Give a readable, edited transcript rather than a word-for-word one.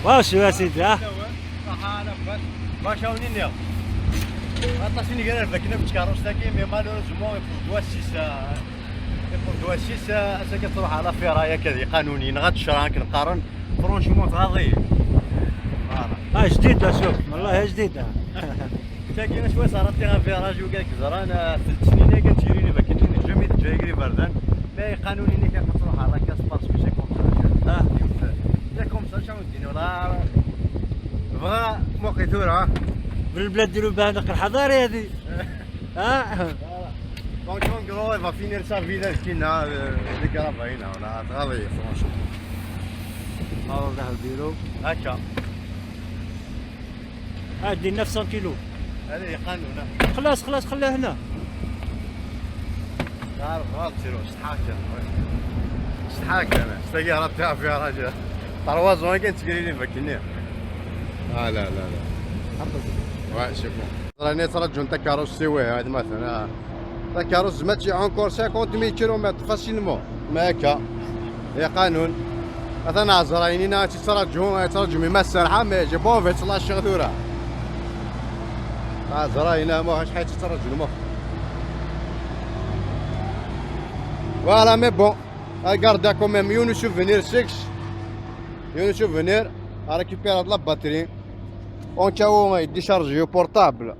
واش يا سيدي ها؟ صح انا باش هاوني Attenzione che era كنا بتكاروس تاكي مي مالوريزمون يبوردوا السيس اسا كتروح على فرايه كذا قانونيين غتشرا كنقارن فرونشمون تغاضي جديده شوف والله جديده. تاكينا شويه صارت لي فيراج وقالك زران 3 سنين كتجريني ما كنتش جميل تجري بردان مي قانونيين كتروح على كاس باسكو سي كوم سا سي كوم سا شنو ديري ولا بغا موقيتورا بالبلاد ديالو بهذاك الحضاري هذه. ها فرونشمون كرو va finir sa vie là كينا اللي قرابه هنا ولا تغاضي فرونشمون هذا الظهر ديالو هكا هادي 900 كيلو. هذه قانونه خلاص خلاص خليها هنا. تعرف غلط سيرو شحال انا استاقي راه تاع فيها راجل 3 زون كان تقريني فكني لا لا لا ouais c'est bon راني ترجو نتا كاروس سيويه هذا مثلا تا كاروس ماشي اونكور 50 كيلومتر فاسيلمون ما هكا هي قانون مثلا عزراينينا ترجو مما السرحه مي جي بون فيت لا الشغدوره عزراينا ما شحال ترجو المخ فوالا مي بون غاردا كو ميم يونو سوفينير 6 يونو سوفينير récupérer de la batterie. On tient au moins décharger au portable.